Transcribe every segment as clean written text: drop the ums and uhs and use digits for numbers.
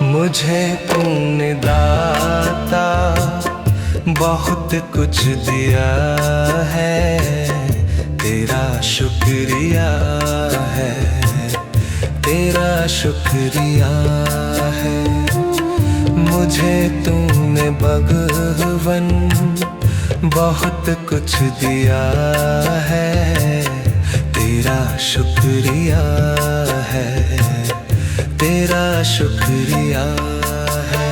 मुझे तूने दाता बहुत कुछ दिया है, तेरा शुक्रिया है, तेरा शुक्रिया है। मुझे तूने भगवन बहुत कुछ दिया है, तेरा शुक्रिया है, तेरा शुक्रिया है।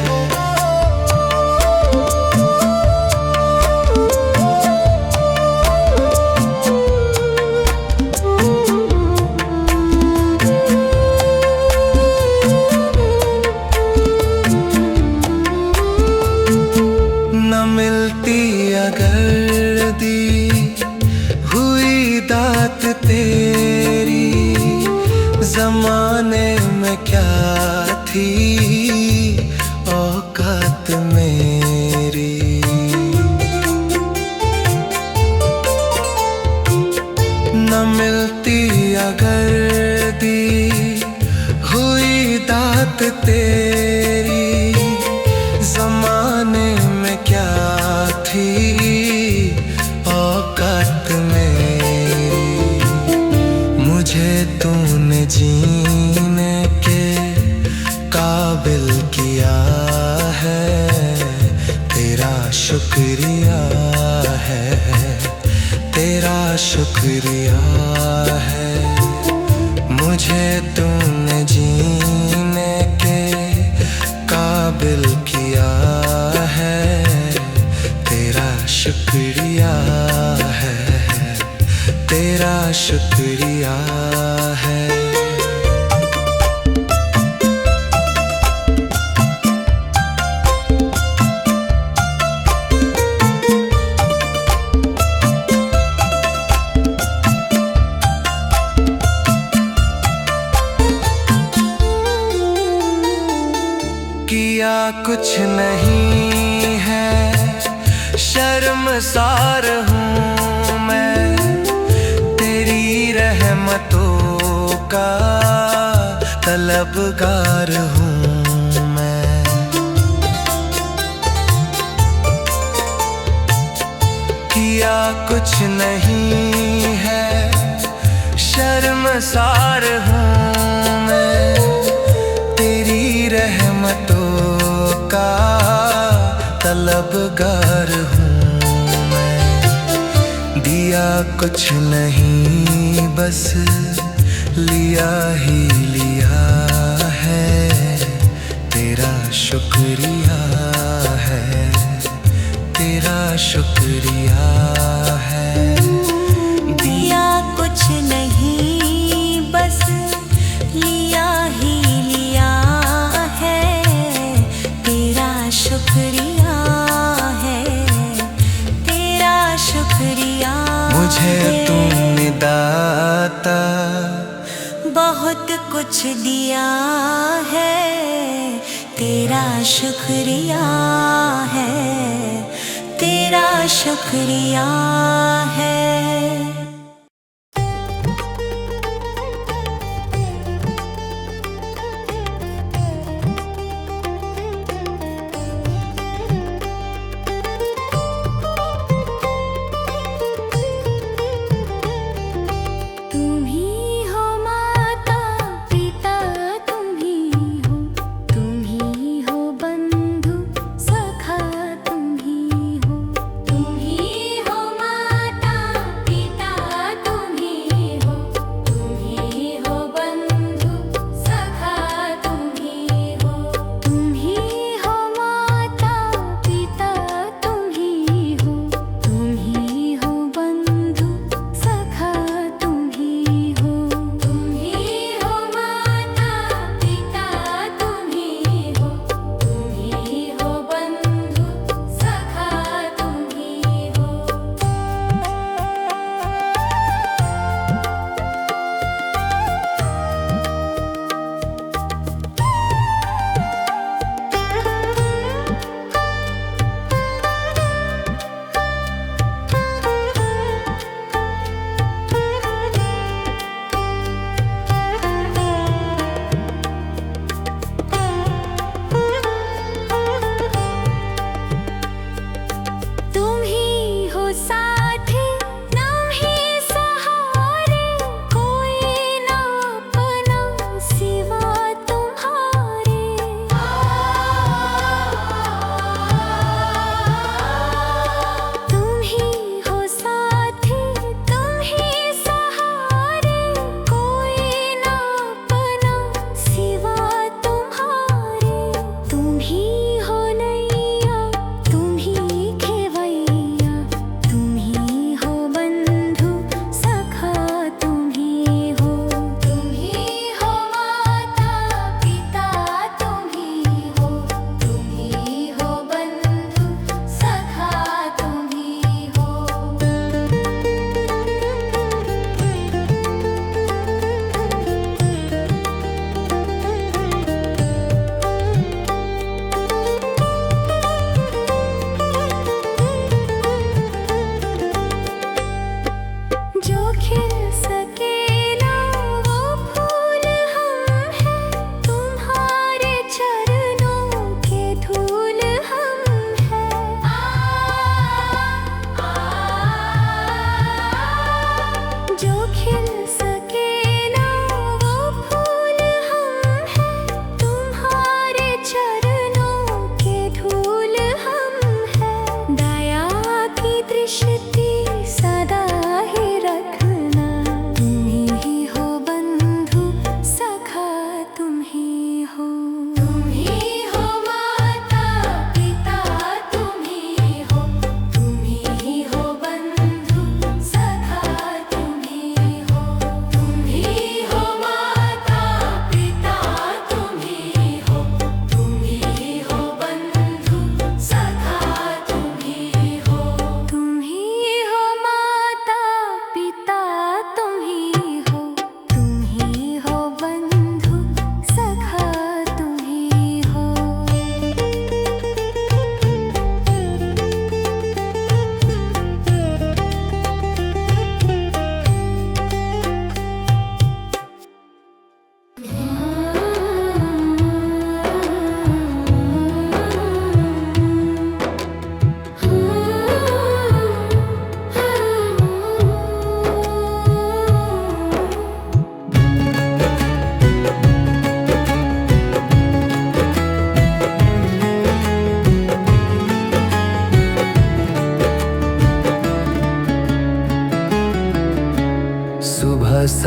न मिलती अगर दी हुई दात तेरी, ज़माने में क्या थी औकात मेरी। न मिलती अगर दी हुई दात तेरी, ज़माने में क्या थी औकात मेरी। मुझे तूने जीने के काबिल किया है, तेरा शुक्रिया है, तेरा शुक्रिया है। मुझे तूने जीने के काबिल किया है, तेरा शुक्रिया है, तेरा शुक्रिया है। किया कुछ नहीं है, शर्मसार हूँ मैं, तेरी रहमतों का तलबगार हूँ मैं। किया कुछ नहीं है, शर्मसार हूँ मैं, तेरी रहमतों का तलबगार हूँ मैं। दिया कुछ नहीं बस लिया ही लिया है, तेरा शुक्रिया है, तेरा शुक्रिया है। दिया कुछ नहीं बस लिया ही लिया है, तेरा शुक्रिया है, तेरा शुक्रिया। मुझे तूने दाता बहुत कुछ दिया है, तेरा शुक्रिया है, तेरा शुक्रिया है। तुम ही हो माता पिता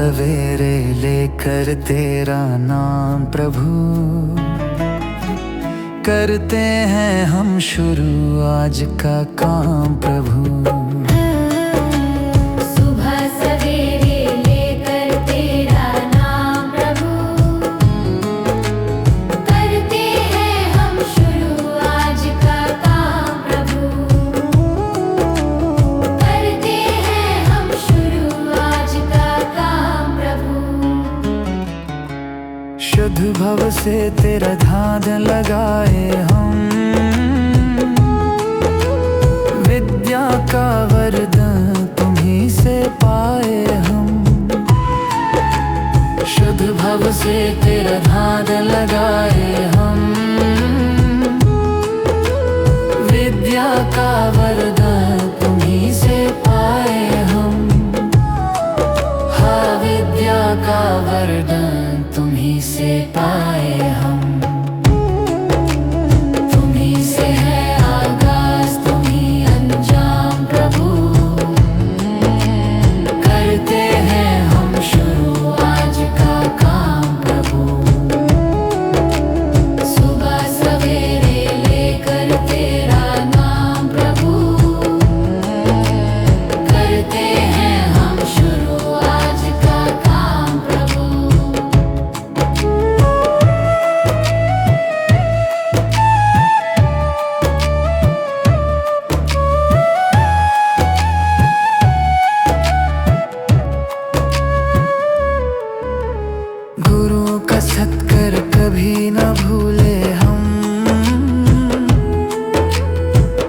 सवेरे लेकर तेरा नाम प्रभु, करते हैं हम शुरू आज का काम प्रभु। सुबह सवेरे लेकर तेरा नाम प्रभु, करते हैं हम शुरू आज का काम प्रभु, करते हैं हम शुरू आज का काम प्रभु। शुद्ध भव से तेरा ध्यान लगाए हम, विद्या का वरदान तुम्हीं से पाए हम। शुद्ध भव से तेरा ध्यान लगाए हम, विद्या का वरदान तुम्हीं से पाए हम। हाँ, विद्या का वरदान तुम्हीं से पाए हम। तुम्हीं से है आगाज, तुम्हीं अंजाम प्रभु, करते हैं हम शुरू आज का काम प्रभु। सुबह सवेरे लेकर तेरा नाम प्रभु, करते हैं हम शुरू आज का काम प्रभु। गुरु का सत्कर कभी न भूले हम,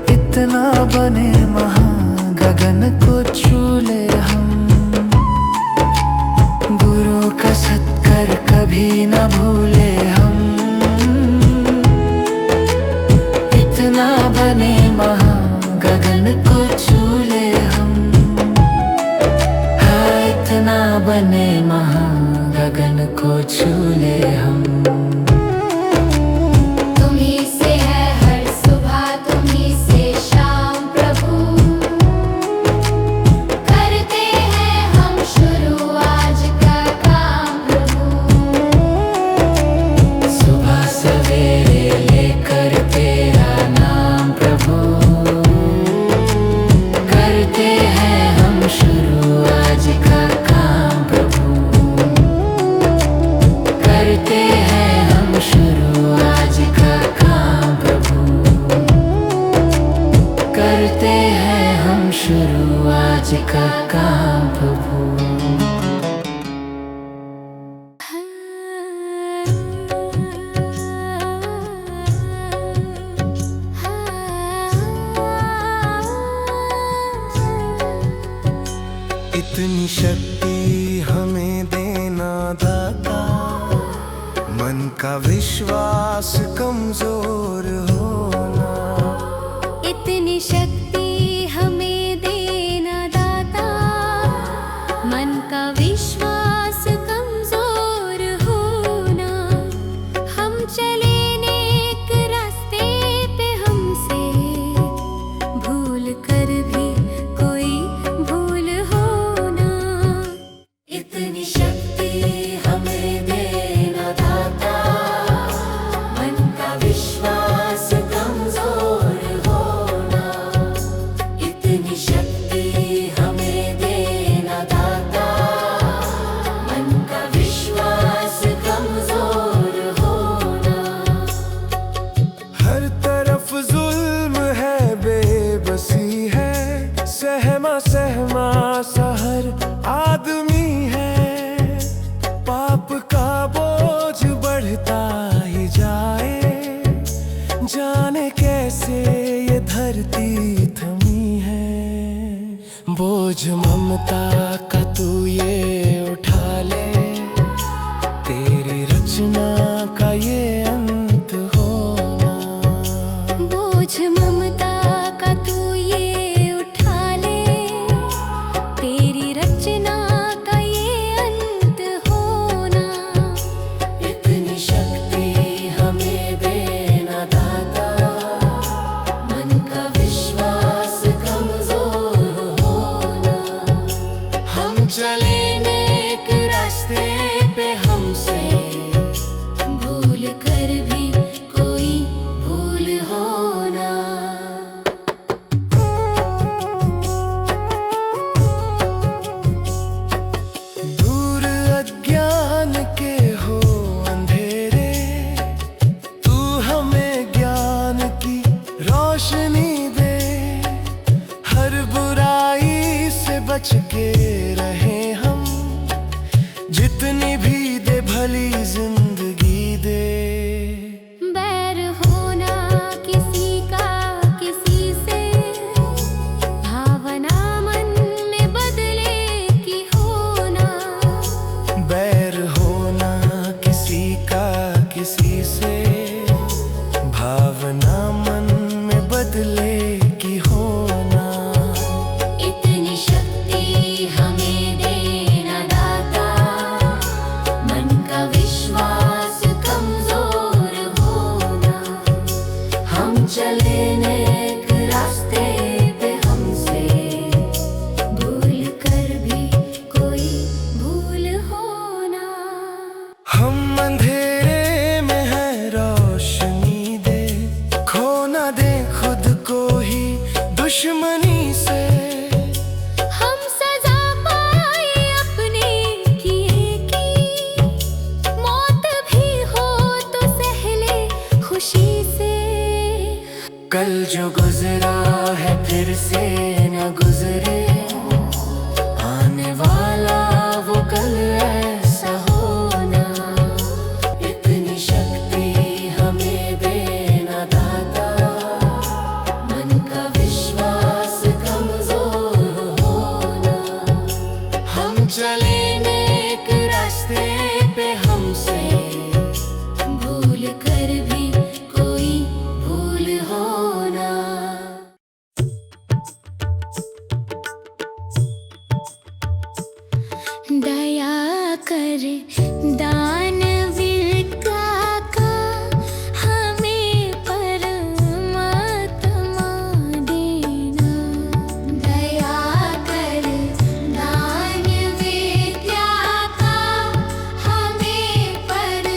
इतना बने महान गगन को छू ले हम। गुरु का सत्कर कभी न भूले हम, इतना बने महान गगन को छू ले हम। हाँ, इतना बने महान गगन को छू ले हम। तुम्हीं से है हर सुबह, तुम्हीं से शाम प्रभु, करते हैं हम शुरू आज का काम प्रभु। सुबह सवेरे लेकर तेरा नाम प्रभु, करते हैं हम शुरू आज का काम प्रभु। करते हैं हम शुरू आज का काम प्रभु, करते हैं हम शुरू आज का काम प्रभु। इतनी शक्ति हमें देना दाता, मन का विश्वास कमजोर होना। इतनी शक्ति हमें देना दाता, मन का विश्वास कमजोर होना। हम चले नेक रास्ते पे, हमसे भूल कर भी कोई भूल होना। इतनी शक्ति हमें देना दाता, मन का विश्वास कमजोर होना। इतनी शक्ति हमें देना दाता, मन का विश्वास कमजोर होना। हर तरफ जुल्म है, बेबसी है, सहमा सहमा सा हर आदमी है। पाप का बोझ बढ़ता ही जाए, जाने कैसे ये धरती थमी है। बोझ ममता का तू ये उठा ले, तेरी रचना का ये अंत होना। बोझ ममता का तू ये उठा ले, तेरी रचना का ये अंत होना। इतनी शक्ति हमें देना दाता, मन का विश्वास कमजोर होना। हम चले नेक हमसे भूल कर भी कोई भूल होना। दूर अज्ञान के हो अंधेरे, तू हमें ज्ञान की रोशनी दे। हर बुराई से बच के रहे हम, जितनी भी दे भली जिंदगी दे। बैर होना किसी का किसी से, भावना मन में बदले की होना। बैर होना किसी का किसी से, भावना मन में बदले की होना। इतनी शक्ति हमें देना दाता, मन का विश्वास कमजोर होना। हम चले नेक रास्ते पे, हमसे भूल कर भी कोई भूल होना। हम अंधेरे में है रोशनी दे, खो ना दे खुद को ही दुश्मनी से। हम सजा पाए अपने किए की, मौत भी हो तो सहले खुशी से। कल जो गुजरा है फिर से न गुजरे, आने वाला वो कल ऐसा होना। इतनी शक्ति हमें देना दाता, मन का विश्वास कमजोर होना। हम चले नेक रास्ते पे, हमसे भूल कर भी कोई भूल होना। दया कर दानवीर का हमें परमात्मा देना। दया कर दानवीर का हमें परमात्मा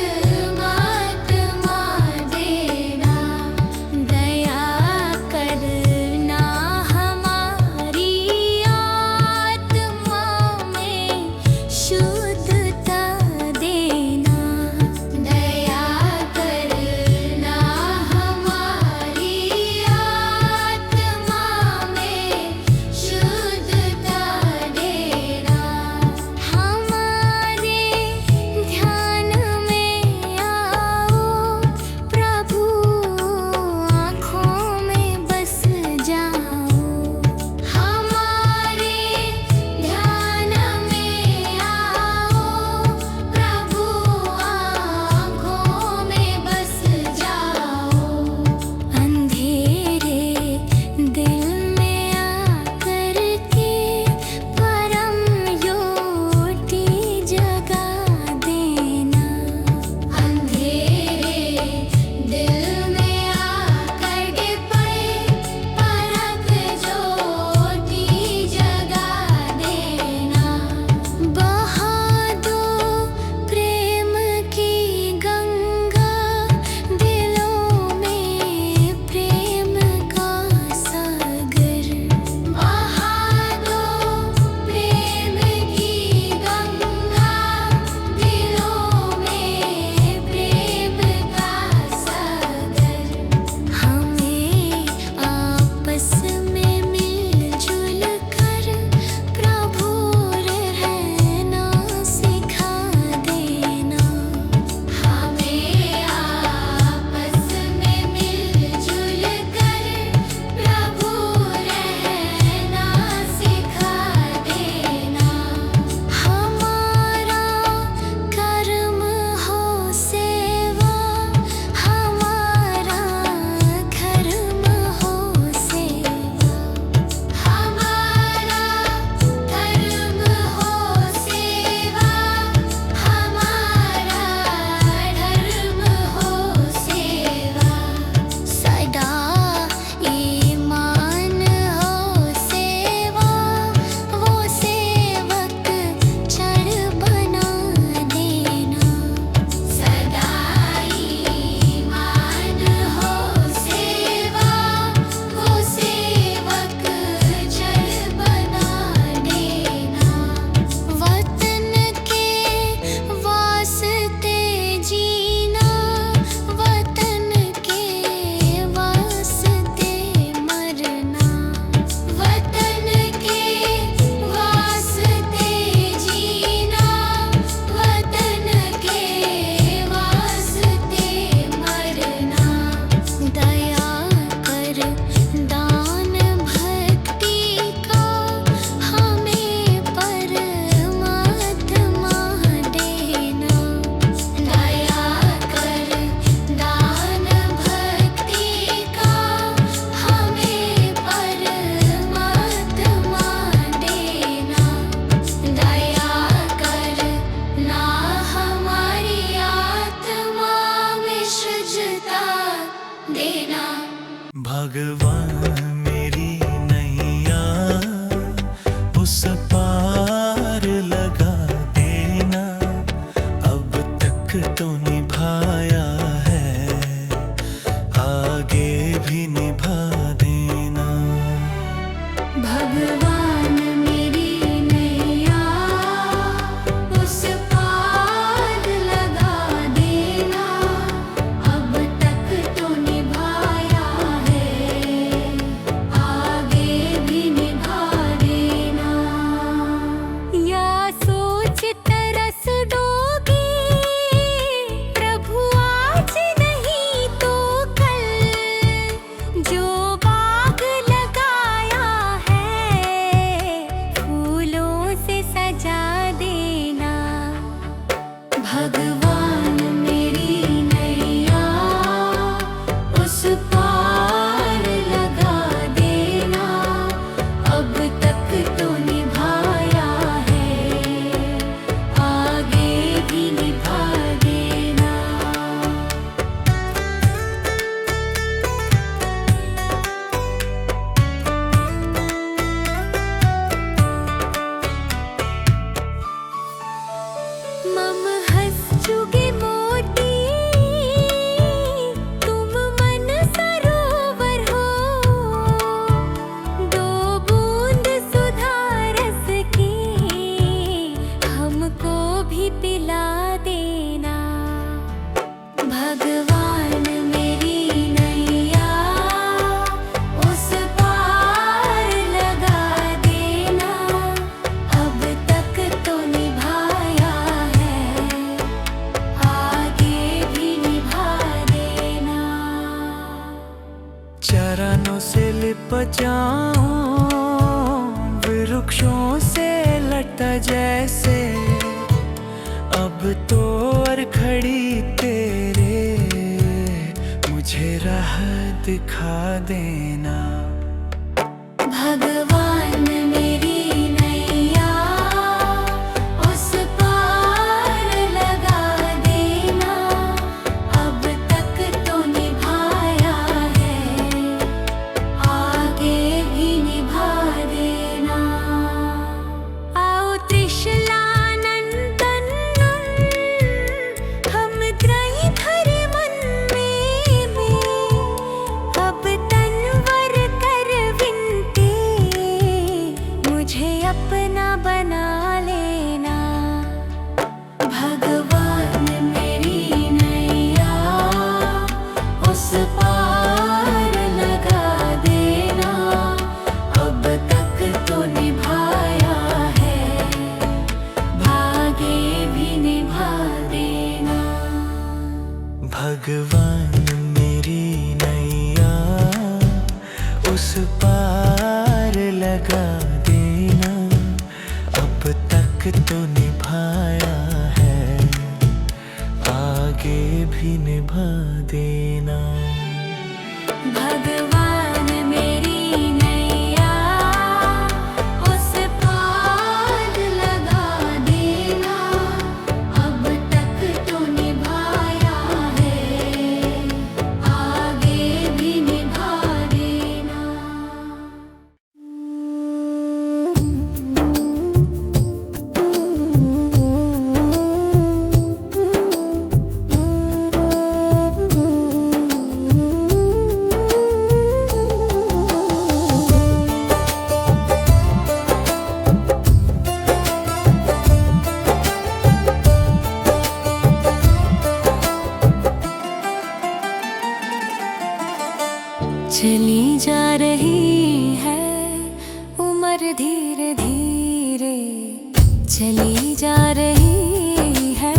भगवान मेरी नैया उस पार लगा देना, अब तक तो निभाया है, आगे भी निभा देना। भगवान मेरी नैया उस पार लगा देना, अब तक तो निभाया है, आगे भी निभा देना। या सोच तरस डोगी प्रभु आज नहीं तो कल, जो बाग लगाया है फूलों से सजा देना। भगवान मेरी नैया उस पार लगा देना, अब तक तो निभाया है, आगे भी निभा देना। मम हंस चुगे मोती तुम मन सरोवर हो, दो बूंद सुधा रस की हमको भी पिला देना। भगवान मेरी नैया उस पार लगा देना, अब तक तो निभाया है, आगे भी निभा देना। चरणों से लिपट जाऊं वृक्षों से लटा जैसे, अब तो और खड़ी तेरे मुझे राह दिखा देना। भगवान मेरी नैया उस पार लगा देना, अब तक तो निभाया है, आगे भी निभा देना। आओ त्रिशलानंदन हम त्रयी धरे मन में, अब तनवर कर विनती मुझे अपना बना लेना। भगवान मेरी नैया उस पार लगा देना, अब तक तो निभाया है, आगे भी निभा देना। भगवान मेरी नैया उस पार लगा देना, अब तक तो निभाया है, आगे भी निभा देना। भगवान मेरी नैया उस पार लगा देना, अब तक तो निभाया है, आगे भी निभा देना। चली जा रही है उम्र धीरे धीरे, चली जा रही है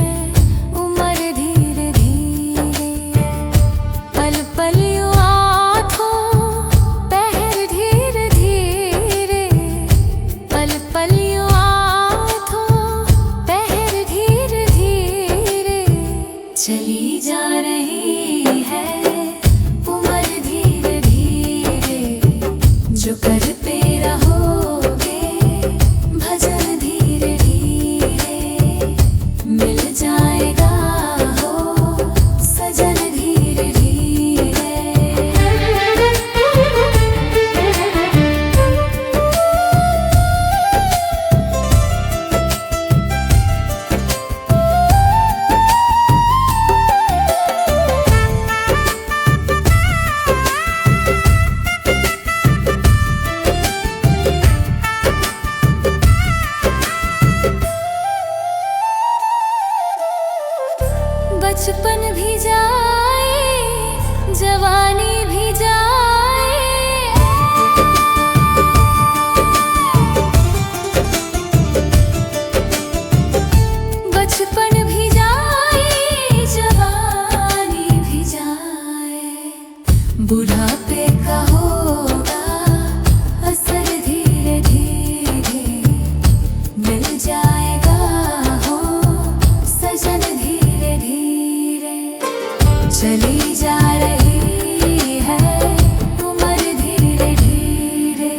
उम्र धीरे धीरे, पल पल यूं आँखों पहर धीरे धीरे, पल पल यूं आँखों पहर धीरे धीरे, चली जा रही है उम्र धीरे धीरे। जो करते रहोगे भजन धीरे धीरे, मिल जाएगा हो सजन धीरे धीरे। बचपन भी जाए, जवानी भी जाए, बचपन भी जाए, जवानी भी जाए, बुढ़ापे का होगा असर धीरे धीरे, मिल जाएगा हो सजन धीरे धीरे, चली जा रही है उम्र धीरे धीरे।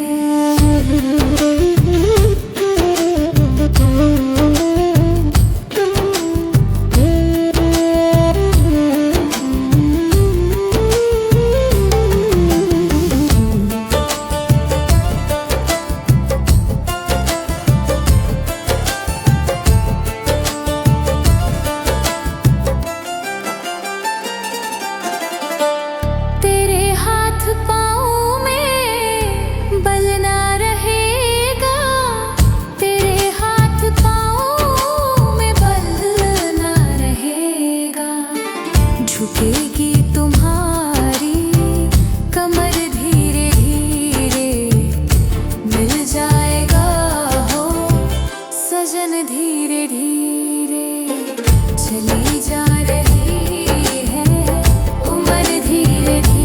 पाँव में बल ना रहेगा, तेरे हाथ पाँव में बल ना रहेगा, झुकेगी तुम्हारी कमर धीरे धीरे, मिल जाएगा हो सजन धीरे धीरे, चली जा रही है उम्र धीरे धीरे।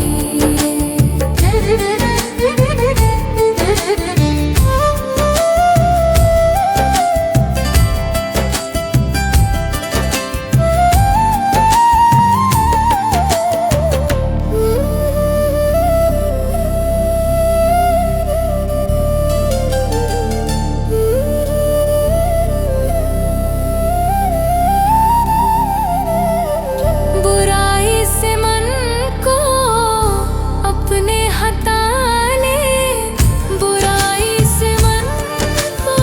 बुराई से मन को अपने हटा ले, बुराई से मन को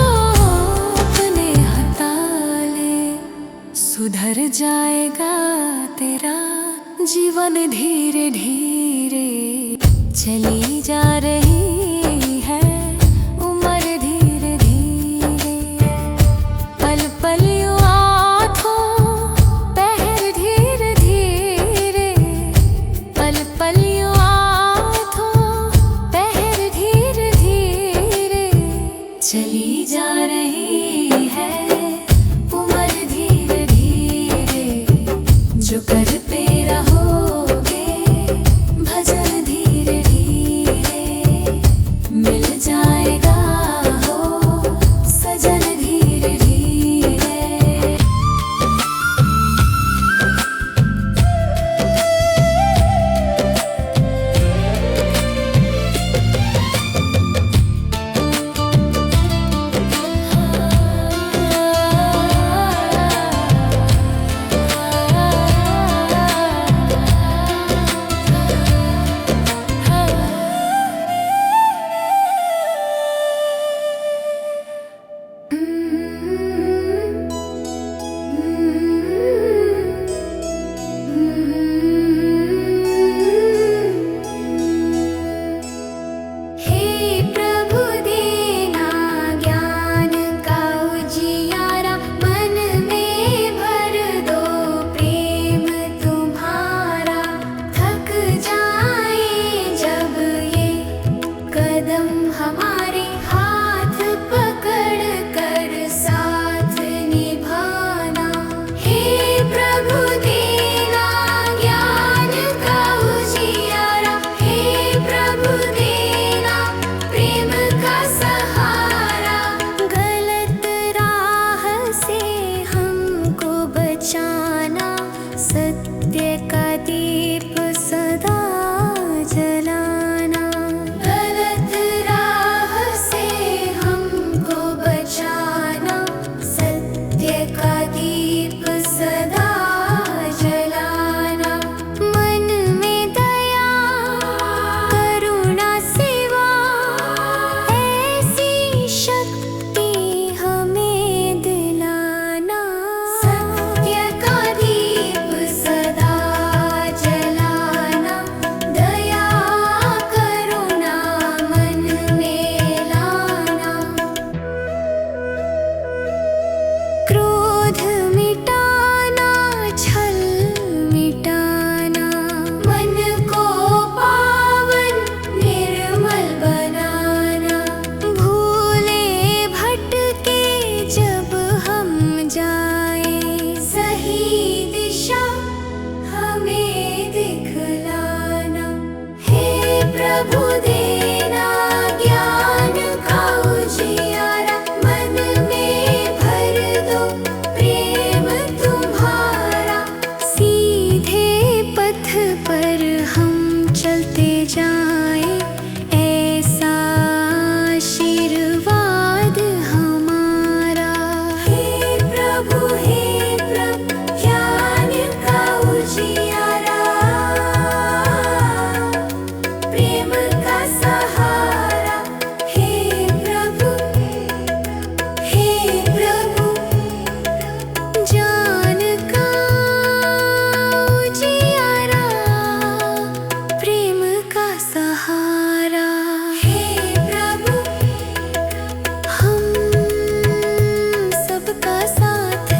अपने हटा ले, सुधर जाएगा तेरा जीवन धीरे धीरे, चली जा रही है उम्र धीरे धीरे, पल पल यूं आँखों पहर धीरे धीरे, पल पल यूं आँखों पहर धीरे धीरे, चली जा रही है उम्र धीरे धीरे, जो करते रहोगे भजन धीरे धीरे, मिल जाएगा हो सजन धीरे धीरे। हमें दिखलाना। हे प्रभु देना ज्ञान का उजियारा, मन में भर दो प्रेम तुम्हारा। सीधे पथ पर हम चलते जाएं, ऐसा आशीर्वाद हमारा। हे प्रभु ज्ञान का उजियारा, प्रेम का सहारा। हे प्रभु ज्ञान का उजियारा, प्रेम का सहारा। हे प्रभु हम सबका साथ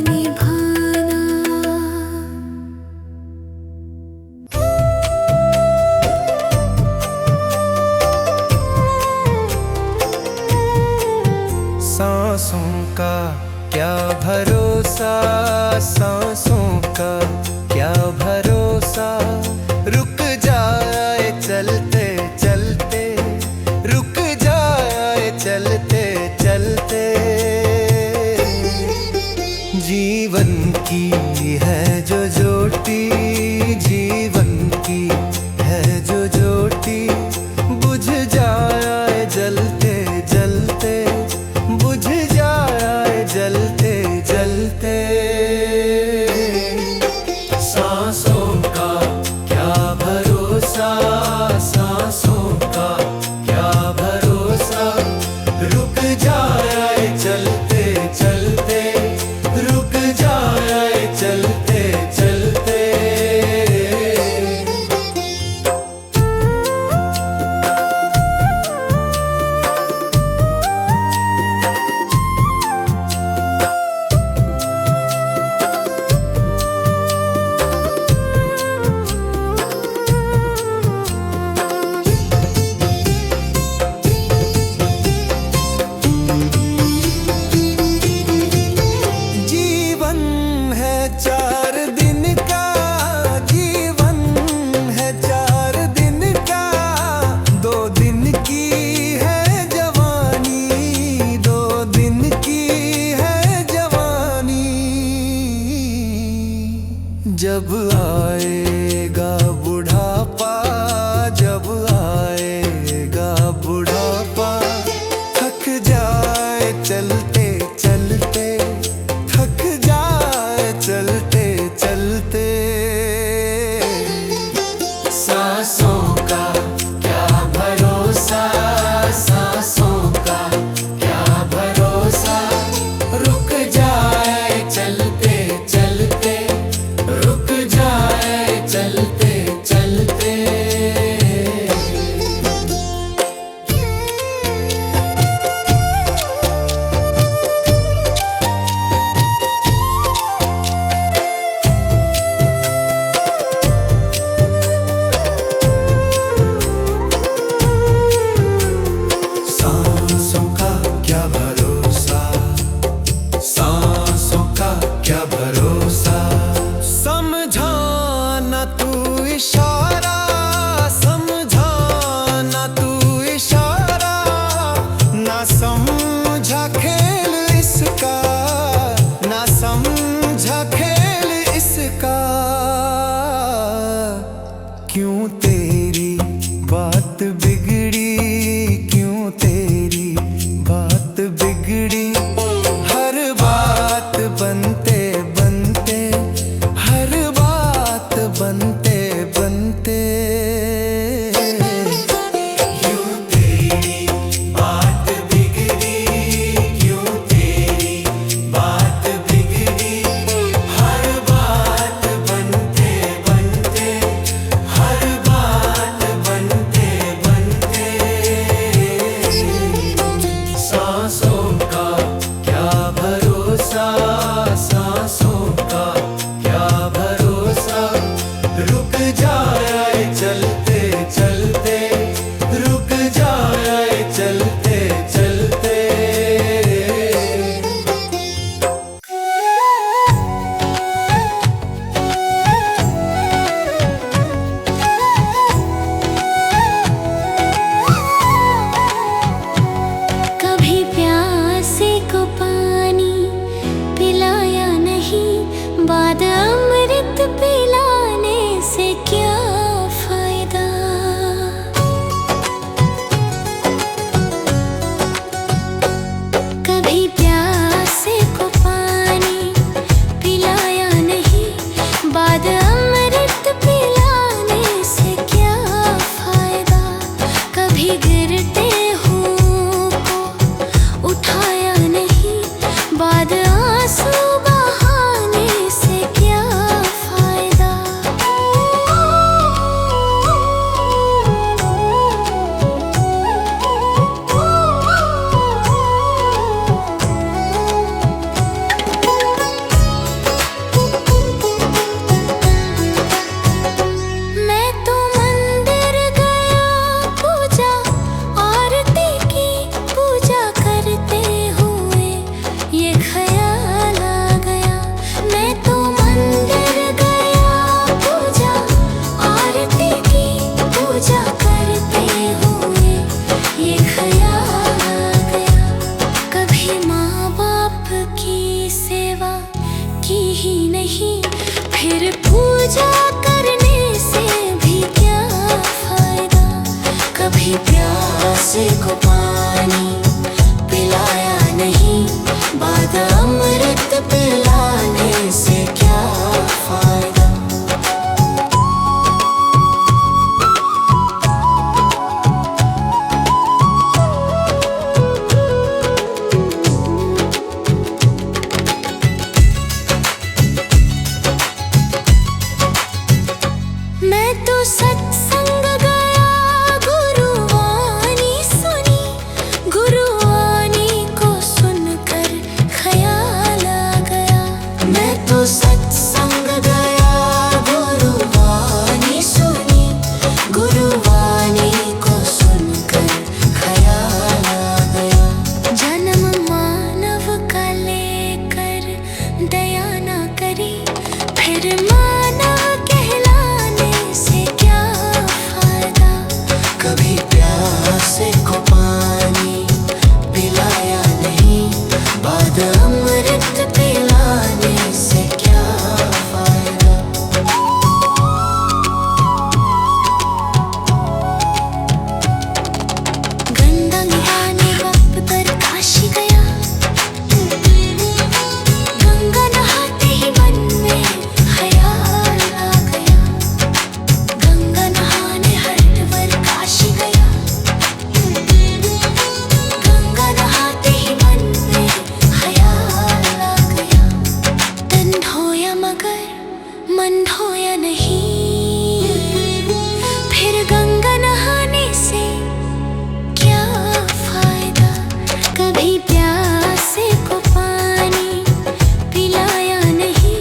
निभाना। सांसों का क्या भरोसा, सांसों का क्या भरोसा, रुक जाए चलते चलते, रुक जाए चलते चलते। जीवन की है जो ज्योति, जीवन की है जो ज्योति, बुझ जाए जलते जलते, बुझ जाए जलते जलते। सांसों का क्या भरोसा, सांसों का क्या भरोसा, रुक जाए चलते चलते, रुक जाए चलते चलते। जीवन है 4 दिन का, जीवन है 4 दिन का, 2 दिन की है जवानी, 2 दिन की है जवानी। जब आएगा बुढ़ापा, जब आएगा बुढ़ापा, थक जाए चलते चलते, थक जाए चलते चलते। सांसों का क्या भरोसा, सांसों का क्या भरोसा, रुक जाए चलते चलते, रुक जाए चलते चलते। सांसों का क्या भरोसा, सांसों का क्या भरोसा, समझाना तू इशारा, समझाना तू इशारा, ना समझा खेल इसका, ना समझा खेल इसका। क्यों तेरी बात बिगड़ी, क्यों तेरी बात बिगड़ी, हर बात बनते बनते, हर बात बनते बनते। बाद अमृत पिलाने से क्या फायदा। कभी गिरते हूँ को उठाया नहीं, बाद आंसू बहाने से क्या फायदा। मैं तो मंदिर गया, पूजा आरती की, पूजा करते हुए ये ख्याल आ गया। मैं तो मंदिर गया, पूजा आरती की, पूजा करते हुए ये ख्याल आ गया। कभी माँ बाप की सेवा की ही नहीं, फिर पूजा करने से भी क्या फायदा। कभी प्यासे को पानी पिलाया नहीं, बाद अमृत पिलाने से क्या फायदा। मैं तो सत्संग गया, गुरुवाणी सुनी, गुरुवाणी को सुनकर ख्याल आ गया। मैं तो सत्संग गया, गुरुवाणी सुनी, गुरुवाणी को सुनकर ख्याल आ गया। जन्म मानव का लेकर दया ना करी, फिर मानव कहलाने से क्या फायदा। कभी प्यासे को पानी पिलाया नहीं, बाद अमृत पिलाने से क्या फायदा। गंगा नहाने वक्त पर काशी गया, गंगा नहाते ही मन में ख्याल आ गया। गंगा नहाने हरिद्वार काशी गया, गंगा नहाते ही मन में ख्याल आ गया। तन धोया मगर मन धोया नहीं, फिर गंगा नहाने से क्या फायदा। कभी प्यासे को पानी पिलाया नहीं,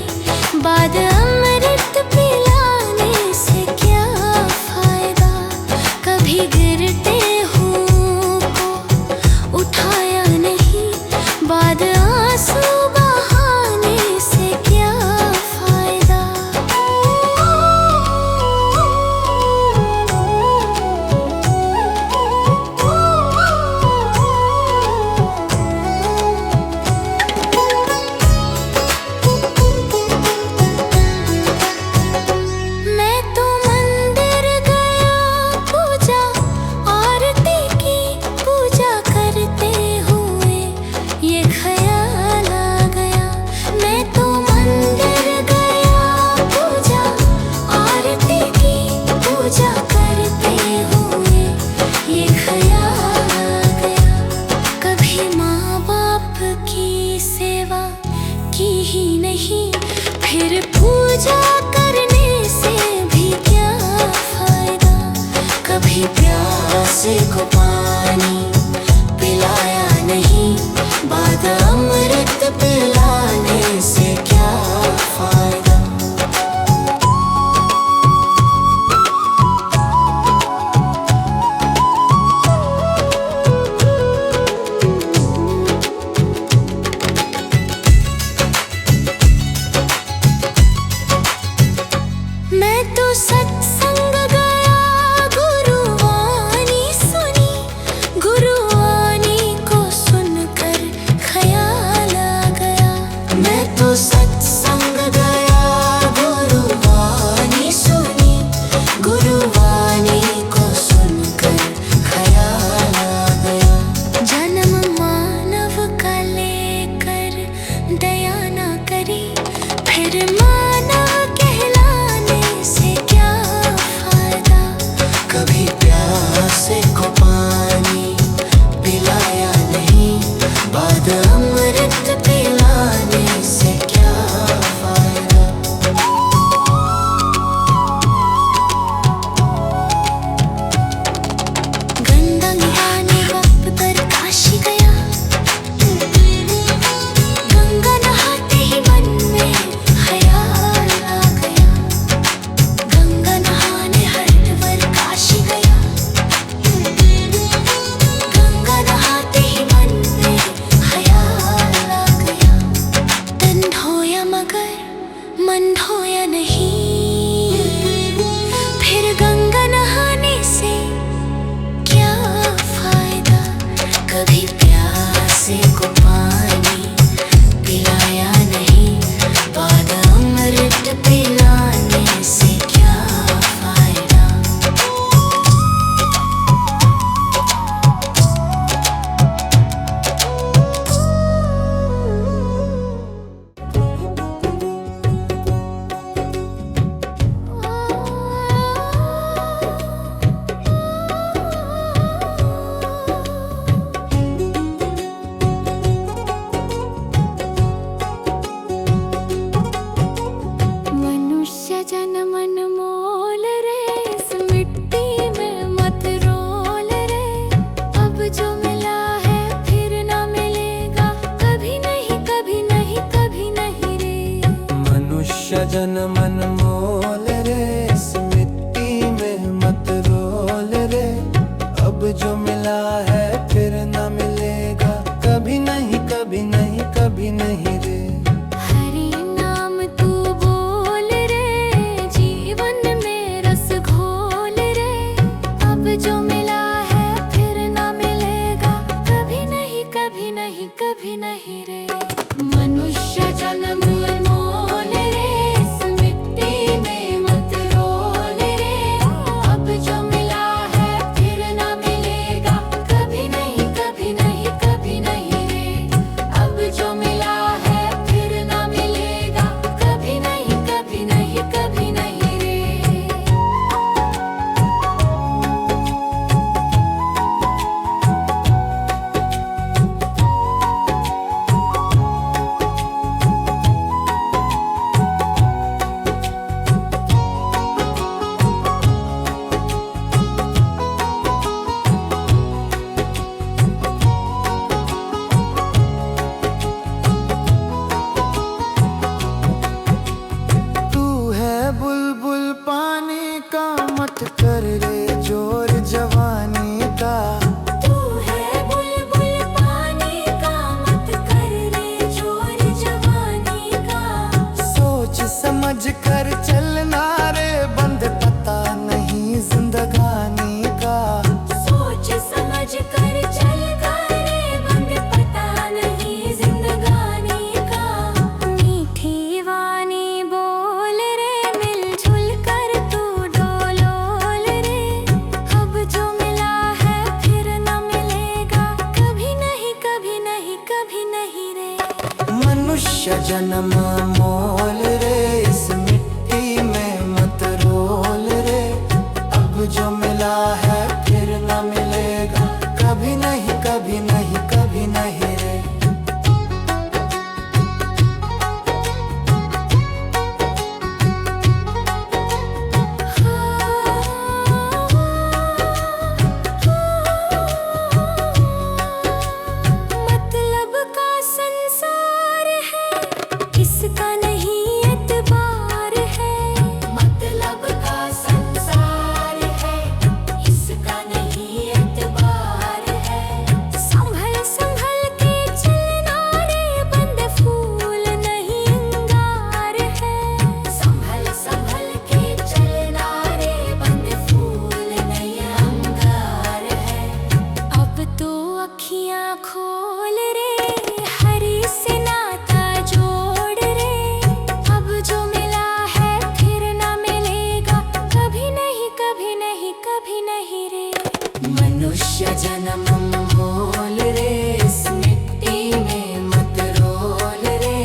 बाद अमृत पिलाने से क्या फायदा। कभी गिरते हूँ को उठाया नहीं, बाद आंसू बहाने से क्या फायदा। मैं तो मंदिर गया, पूजा आरती की, पूजा करते हुए ये ख्याल आ गया। मैं तो मंदिर गया, पूजा आरती की, पूजा करते हुए ये ख्याल आ गया। कभी माँ बाप की सेवा की ही नहीं, फिर पूजा करने से भी क्या फायदा। कभी प्यासे को पानी पिलाया नहीं, बाद अमृत पिलाने से क्या फायदा। मैं तो सत्संग गया, गुरुवाणी सुनी, गुरुवाणी को सुनकर ख्याल आ गया। मैं तो सत्संग गया, गुरुवाणी सुनी, गुरुवाणी को सुनकर ख्याल आ गया। जन्म मानव का लेकर दया ना करी, फिर मानव कहला अनमोल रे, इस मिट्टी में मत रोल रे। अब जो मिला है फिर ना मिलेगा, कभी नहीं कभी नहीं कभी नहीं रे। मनुष्य जन्म अनमोल रे, इस मिट्टी में मत रोल रे। अब जो मिला है फिर ना मिलेगा, कभी नहीं कभी नहीं कभी नहीं रे। हरि नाम तू बोल रे, जीवन में रस घोल रे। अब जो मिला है फिर ना मिलेगा, कभी नहीं कभी नहीं कभी नहीं रे। मनुष्य जन्म अनमोल रे, इस मिट्टी में मत रोल रे। अब जो मिला है फिर ना मिलेगा, कभी नहीं कभी नहीं कभी नहीं रे। अब जो मिला है फिर ना मिलेगा, कभी नहीं कभी नहीं कभी नहीं रे। तू है बुलबुल पानी का, मत कर रे जोर जवानी का। तू है बुलबुल पानी का, मत कर रे जोर जवानी का। सोच समझ कर चलना रे, बंद पता नहीं जिंदगानी का। सोच समझ कर चल रे, बंद पता नहीं जिंदगानी का। मीठी वाणी बोल रे, मिलजुल कर तू डोलोल रे। अब जो मिला है फिर ना मिलेगा, कभी नहीं कभी नहीं कभी नहीं रे। मनुष्य जन्म मोल रे, इस मिट्टी में मत रोल रे। अब जो मिला है फिर ना मिलेगा, कभी नहीं कभी नहीं कभी नहीं रे। मतलब का संसार है, इसका नहीं एतबार है। मतलब का संसार है, इसका नहीं एतबार है। संभल संभल के चलना रे, बंद फूल नहीं अंगार है। संभल संभल के चलना रे, बंद फूल नहीं अंगार है। अब तो अखियां खोल रे, हरि से नाता जोड़ रे। अब जो मिला है फिर ना मिलेगा, कभी नहीं कभी नहीं कभी नहीं रे। मनुष्य जन्म मोल रे, इस मिट्टी में मत रोल रे।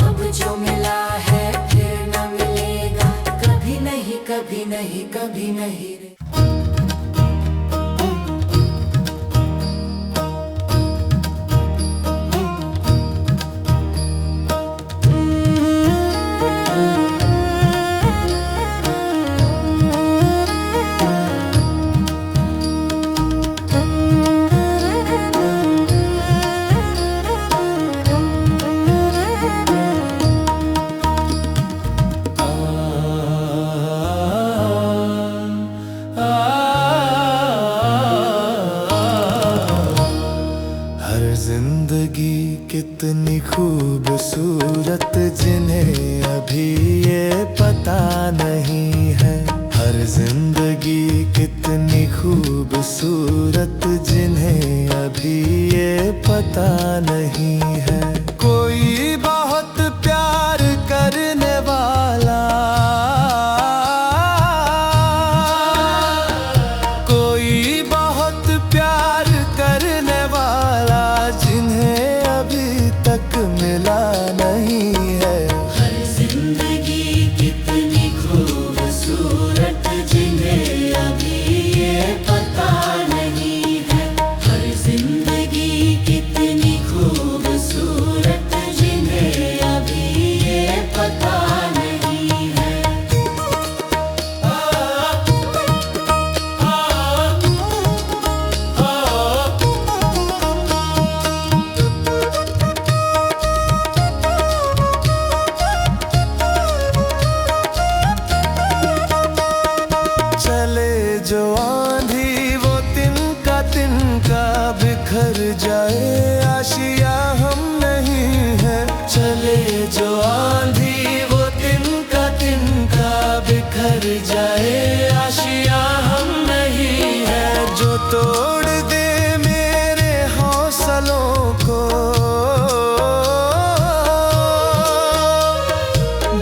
अब जो मिला है फिर ना मिलेगा, कभी नहीं कभी नहीं कभी नहीं रे। हर जिंदगी कितनी खूबसूरत, जिन्हें अभी ये पता नहीं है। हर जिंदगी कितनी खूबसूरत, जिन्हें अभी ये पता नहीं है। कोई बहुत प्यार करने वाला, कोई बहुत प्यार करने वाला, जिन्हें अभी तक मिला नहीं है। हर जिंदगी कितनी खूबसूरत, जिन्हें अभी ये पता नहीं है। हर जिंदगी कितनी खूबसूरत, जाए आशियां हम नहीं है। जो तोड़ दे मेरे हौसलों को,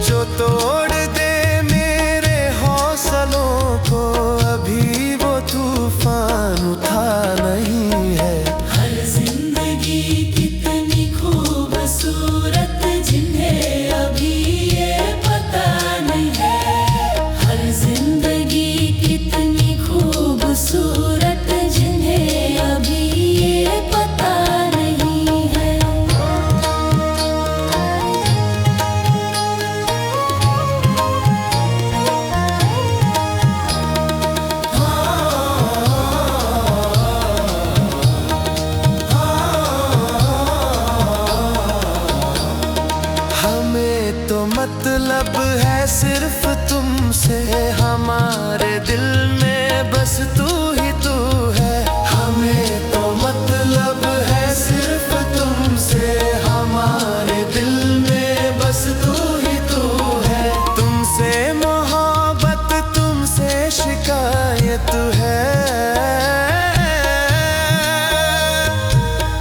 जो तोड़ दे मेरे हौसलों को, अभी वो तूफान उठा नहीं है। हर जिंदगी कितनी खूबसूरत जिन्हें अभी ये पता नहीं है। हर जिंदगी कितनी खूबसूरत जिन्हें अभी ये पता नहीं है। हमें तो मतलब है सिर्फ तुमसे, हमारे दिल में बस तू ही तू है। हमें तो मतलब है सिर्फ तुमसे, हमारे दिल में बस तू ही तू है। तुमसे मोहब्बत तुमसे शिकायत है,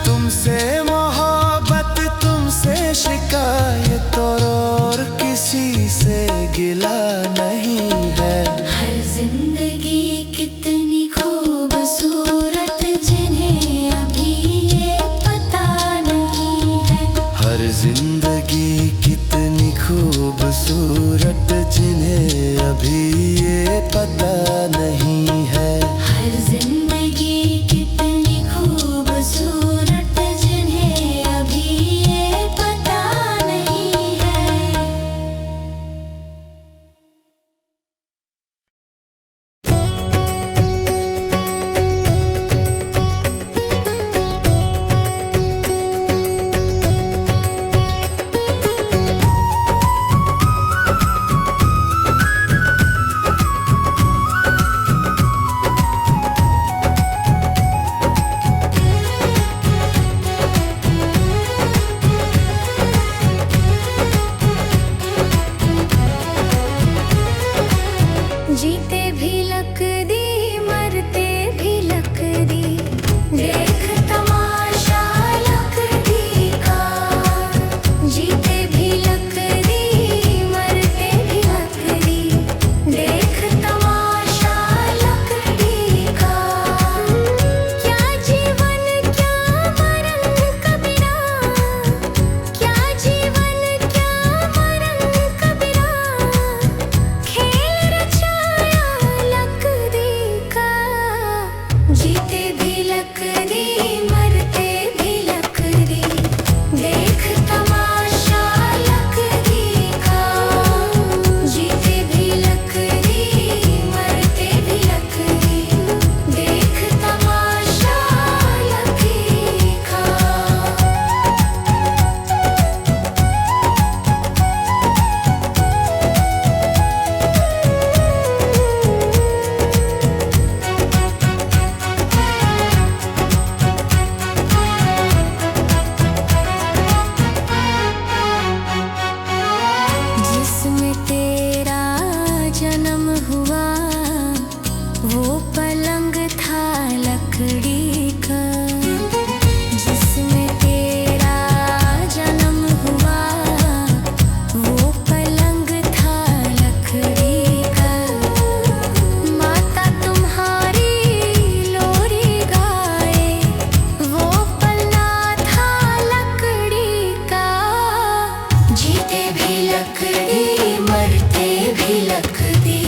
तुमसे मोहब्बत तुमसे शिकायत, और किसी से गिला नहीं है। हर जिंदगी कितनी खूबसूरत जिन्हें अभी ये पता नहीं है। हर जिंदगी कितनी खूबसूरत जिन्हें अभी ये पता नहीं है। हर जिंदगी कितनी खूबसूरत जिन्हें अभी ये पता नहीं है। जीते भी लक दी, मरते भी लक दी, देख तमाशा लक दी का। जीते भी लक दी, मरते भी लक दी, देख तमाशा लक दी का। क्या जीवन क्या मरण कबीरा, क्या जीवन क्या मरण कबीरा, खेल रचाया लक दी का। जीते भी लक दी, मरते भी लक दी, देख तमाशा लक दी का। जीते भी लक दी, मरते भी लक दी, देख तमाशा लक दी का। जिसमें तेरा जन्म हुआ, वो पलंग था लकड़ी का। जिसमें तेरा जन्म हुआ, वो पलंग था लकड़ी का। माता तुम्हारी लोरी गाए, वो पलना था लकड़ी का। जीते भी लकड़ी, मरते भी लकड़ी,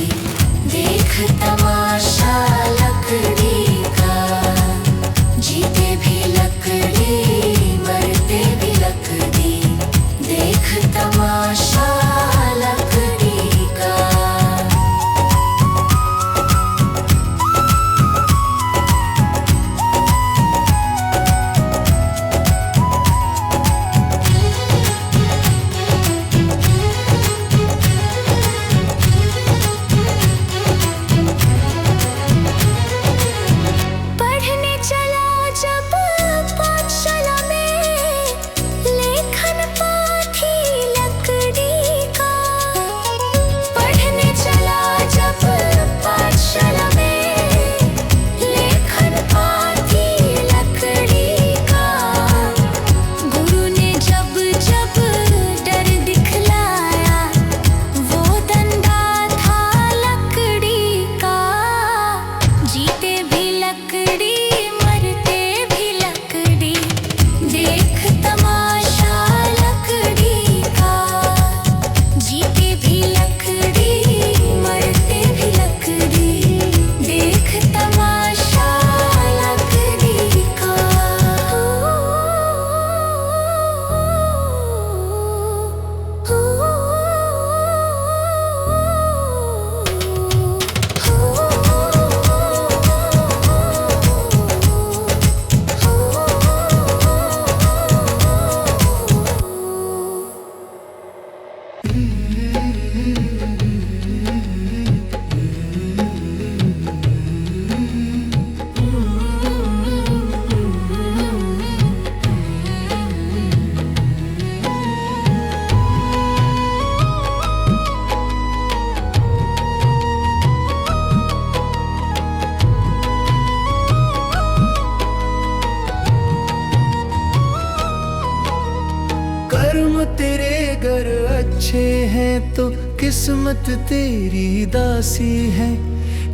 अच्छे हैं तो किस्मत तेरी दासी है,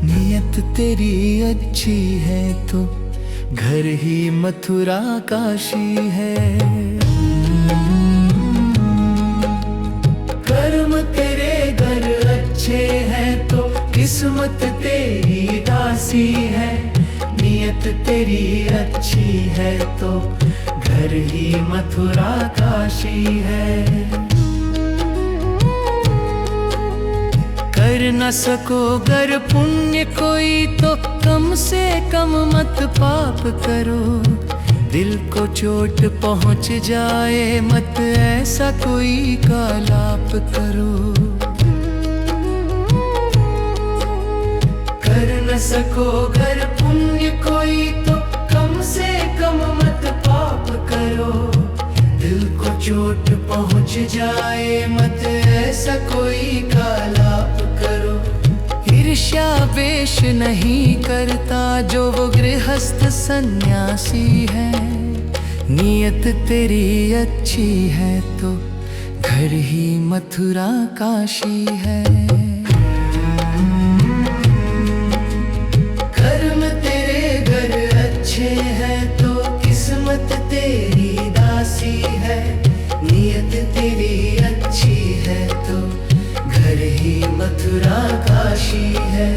नियत तेरी अच्छी है तो घर ही मथुरा काशी है। कर्म तेरे घर अच्छे हैं तो किस्मत तेरी दासी है, नियत तेरी अच्छी है तो घर ही मथुरा काशी है। कर न सको गर पुण्य कोई तो कम से कम मत पाप करो, दिल को चोट पहुंच जाए मत ऐसा कोई कालाप करो। कर न सको गर पुण्य कोई तो कम से कम मत पाप करो, दिल को चोट पहुंच जाए मत ऐसा कोई कालाप करो। ईर्ष्या वेश नहीं करता जो वो गृहस्थ सन्यासी है, नियत तेरी अच्छी है तो घर ही मथुरा काशी है। कर्म तेरे घर अच्छे हैं तो किस्मत तेरी दासी है, नियत तेरी अच्छी है तो घर ही मथुरा काशी है।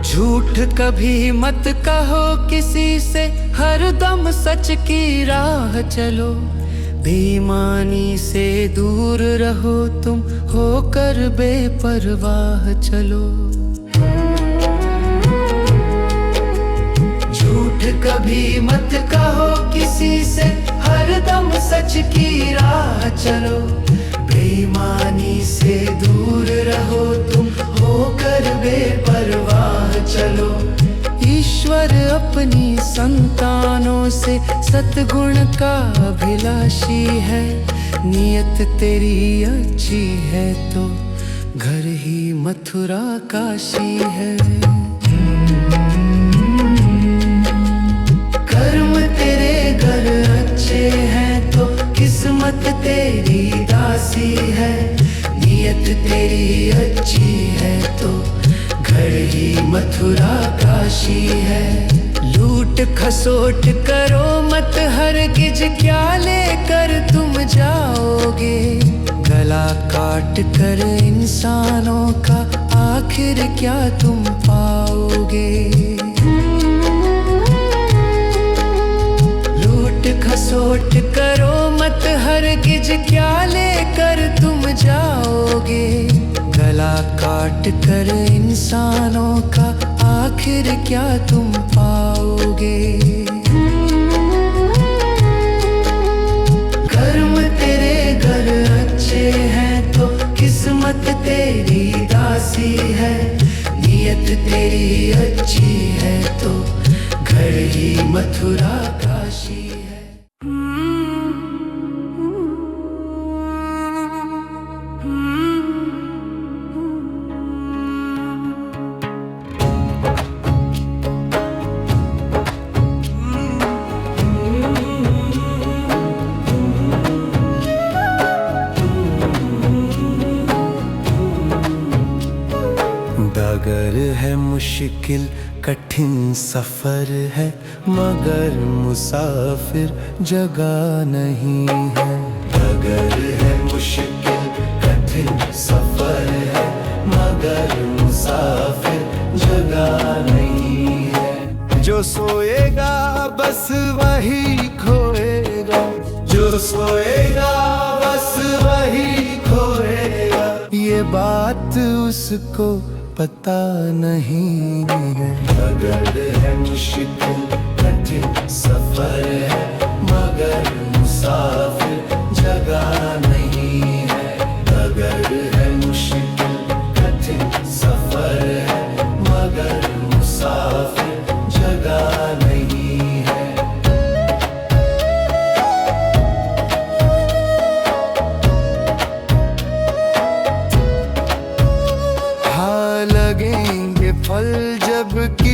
झूठ कभी मत कहो किसी से, हरदम सच की राह चलो, बेईमानी से दूर रहो तुम होकर बेपरवाह चलो। झूठ कभी मत कहो किसी से, हरदम सच की राह चलो, बेईमानी से दूर रहो तुम होकर बेपरवाह चलो। ईश्वर अपनी संतानों से सद्गुण का अभिलाषी है, नियत तेरी अच्छी है तो घर ही मथुरा काशी है। कर्म तेरे घर अच्छे हैं तो किस्मत तेरी दासी है, नियत तेरी अच्छी है तो घर ही मथुरा काशी है। लूट खसोट करो मत हरगिज, क्या लेकर तुम जाओगे, गला काट कर इंसानों का आखिर क्या तुम पाओगे। लूट खसोट करो मत हरगिज, क्या लेकर तुम जाओगे, गला काट कर इंसानों का आखिर क्या तुम पाओगे। कर्म तेरे घर अच्छे हैं तो किस्मत तेरी दासी है, नियत तेरी अच्छी है तो घर ही मथुरा काशी है। डगर है मुश्किल कठिन सफर है, मगर मुसाफिर जगह नहीं है। डगर है मुश्किल कठिन सफर है, मगर मुसाफिर जगह नहीं है। जो सोएगा बस वही खोएगा, जो सोएगा बस वही खोएगा, ये बात उसको पता नहीं है। डगर है मुश्किल कठिन सफर है, मगर मुसाफिर जगह नहीं है। डगर है मुश्किल कठिन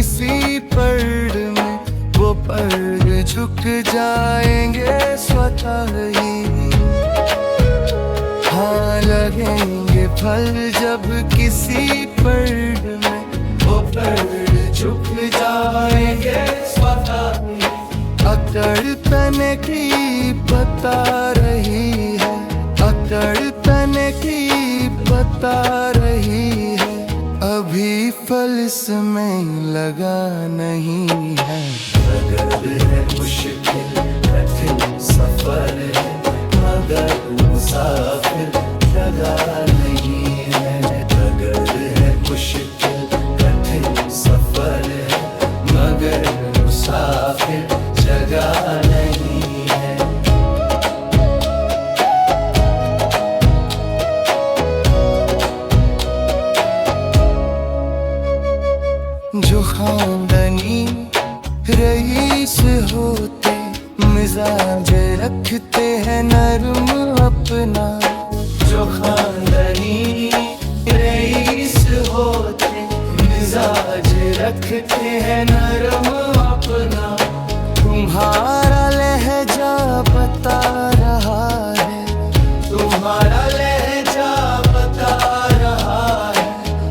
किसी पर्ण में वो पर्ण झुक जाएंगे स्वतः ही। हाँ लगेंगे फल जब किसी पर्ण में वो पर्ण झुक जाएंगे स्वतः ही। अकड़ तने की बता रही है, अकड़ तने की बता रही है, अभी फल इसमें लगा नहीं है। अगर है मुश्किल कठिन सफर है, मगर मुसाफिर लगा नहीं है। अगर है मुश्किल कठिन सफर है, मगर मुसाफिर जगह नहीं है। जो खानदानी रईस होते मिजाज रखते हैं नरम अपना। जो खानदानी रईस होते मिजाज रखते हैं नरम अपना। तुम्हारा लहजा बता रहा है, तुम्हारा लहजा बता रहा है,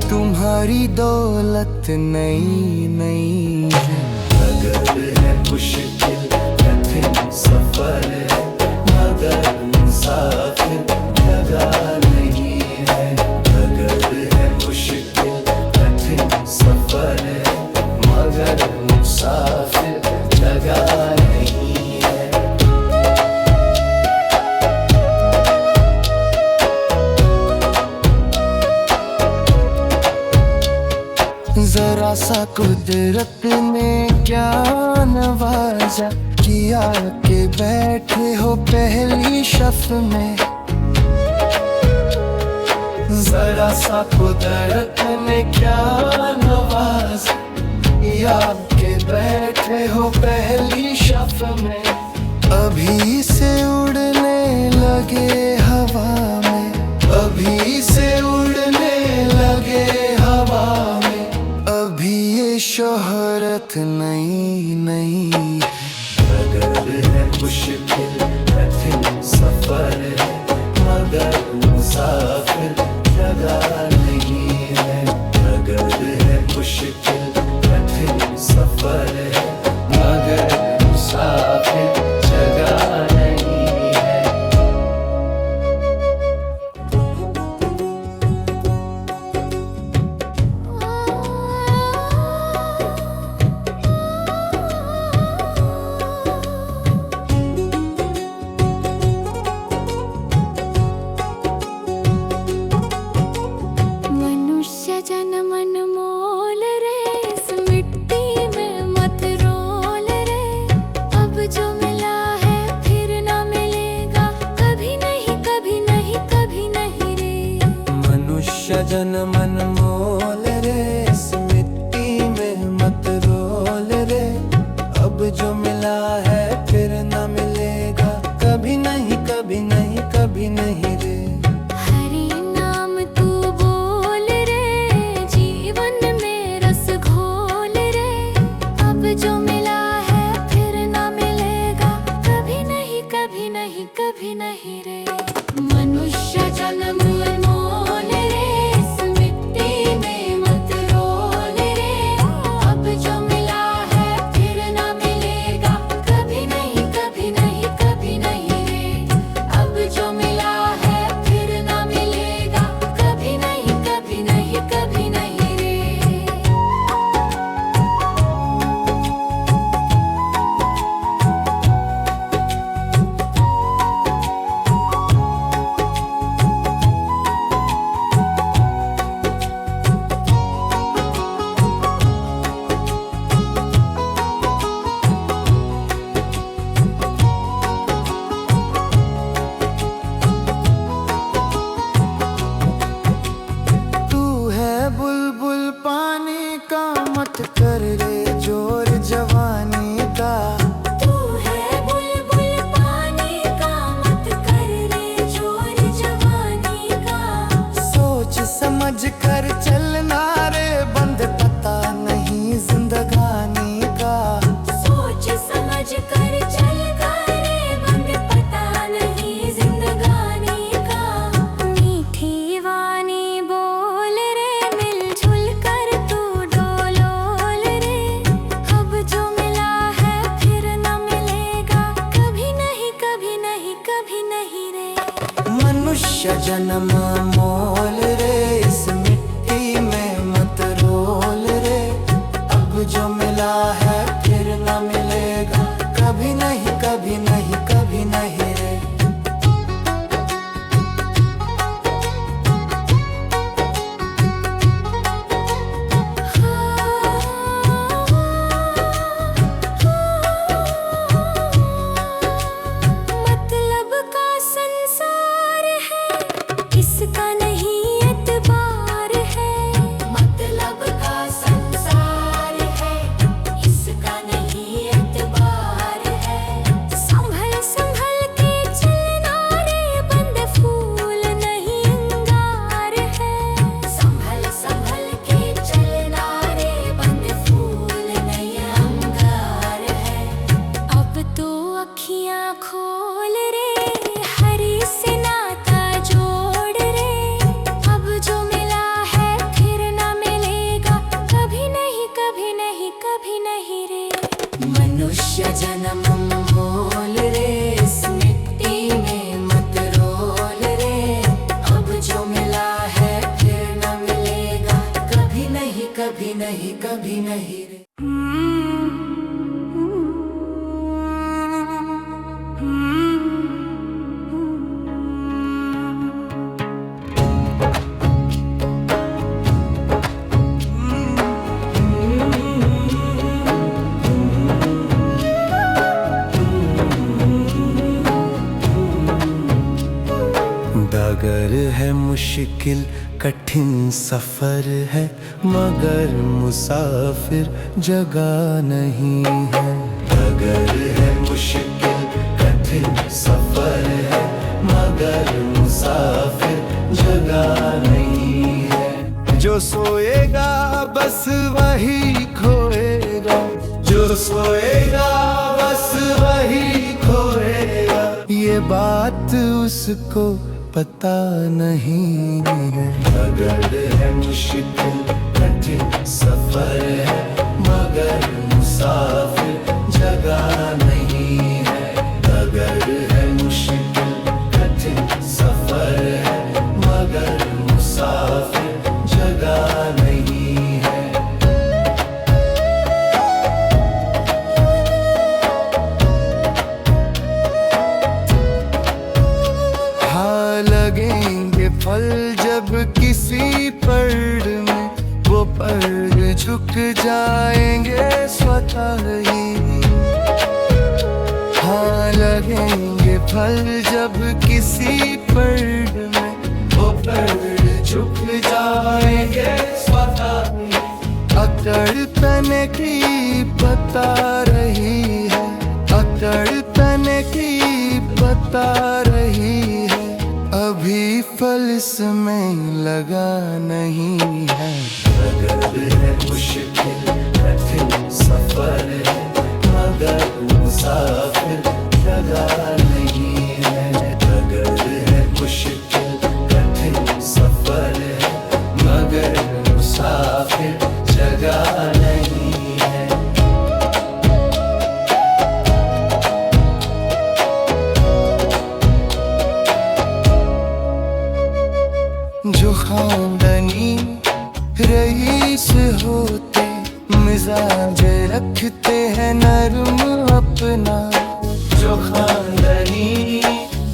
तुम्हारी दौलत नई नई है। अगर है मुश्किल कठिन सफर है, मगर मुसाफिर जगह नहीं है। अगर है मुश्किल कठिन सफर है, मगर मुसाफिर जगह नहीं है। जरा सा कुदरत ने क्या नवाजा किया के बैठे हो पहली शफ में। जरा सा कुदरत ने क्या नवाजा किया के बैठे हो पहली शफ में। अभी से उड़ने लगे हवा में, अभी से उड़ने लगे हवा में, अभी ये शोहरत नई नई है। अगर है मुश्किल कठिन सफर है, मगर मुसाफिर जगह नहीं है। अगर है मुश्किल कठिन सफर है, मगर मुसाफिर जगह नहीं है। मनुष्य जन्म अनमोल रे, इस मिट्टी में मत रोल रे। अब जो मिला है फिर ना मिलेगा, कभी नहीं कभी नहीं कभी नहीं रे। मनुष्य जन्म अनमोल रे, इस मिट्टी में मत रोल रे। अब जो मिला है फिर न मिलेगा, कभी नहीं कभी नहीं कभी नहीं रे। हरि नाम तू बोल रे, जीवन में रस घोल रे। अब जो मिला है फिर ना मिलेगा, कभी नहीं कभी नहीं कभी नहीं रे। मनुष्य जन्म अनमोल रे, इस मिट्टी में मत रोल रे। अब जो मिला है फिर ना मिलेगा, जन्म मोल रे, इस मिट्टी में मत रोल रे। अब जो मिला है फिर न मिलेगा, कभी नहीं कभी नहीं कभी नहीं रे। मतलब का संसार है, इसका नहीं एतबार है। मतलब का संसार है, इसका नहीं एतबार है। संभल संभल के चलना रे, बंद फूल नहीं अंगार है। संभल संभल के चलना रे, बंद फूल नहीं अंगार है। अब तो अखियां खोल रे, हरी से नाता जोड़ रे। अब जो मिला है फिर ना मिलेगा, कभी नहीं कभी नहीं कभी नहीं रे। मनुष्य जन्म मोल रे, इस मिट्टी में मत रोल रे। अब जो मिला है फिर न मिलेगा, कभी नहीं कभी नहीं कभी नहीं रे। डगर है मुश्किल कठिन सफर है, मगर मुसाफिर जगह नहीं है। डगर है मुश्किल कठिन सफर है, मगर मुसाफिर जगह नहीं है। जो सोएगा बस वही खोएगा, जो सोएगा बस वही खोएगा। ये बात उसको पता नहीं है। डगर है मुश्किल कठिन सफर है, मगर मुसाफिर जगह नहीं है। डगर है मुश्किल कठिन सफर है, मगर मुसाफिर जगह नहीं है। हाँ लगेंगे फल जब किसी पेड़ में, वो पेड़ झुक जाएंगे स्वतः ही। हाँ लगेंगे फल जब किसी पेड़ में, वो पेड़ झुक जाएंगे स्वतः ही। अकड़ तने की बता रही है, अकड़ तने की बता रही है। अभी फल इसमें लगा नहीं है। डगर है मुश्किल कठिन सफर है, मगर मुसाफिर जगह नहीं है। डगर है मुश्किल कठिन सफर है, मगर मुसाफिर जगह नहीं है। जो खानदानी रईस होते, मिजाज रखते हैं नरम अपना। जो खानदानी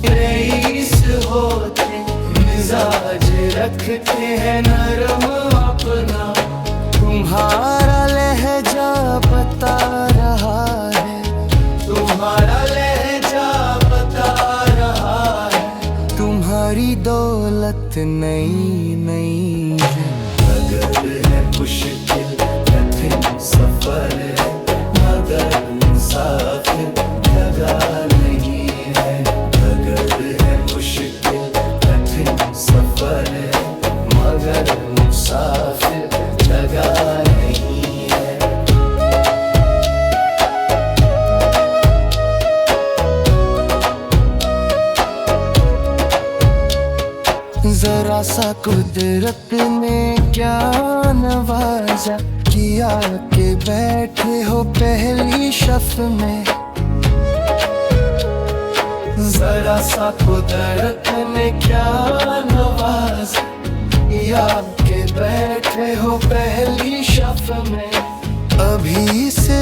रईस होते, मिजाज रखते हैं नरम अपना। तुम्हारा लहजा बता रहा है, तुम्हारा लहजा बता रहा है। तुम्हारी दौलत नई नई है। डगर है मुश्किल कठिन सफर है, मगर मुसाफिर जगह नहीं है। डगर है मुश्किल कठिन सफर है, मगर मुसाफिर जगह नहीं है। जरा सा कुदरत ने क्या नवाजा, किया के बैठे हो पहली शफ में। जरा सा कुदरत ने क्या नवाज या के बैठे हो पहली शफ में। अभी से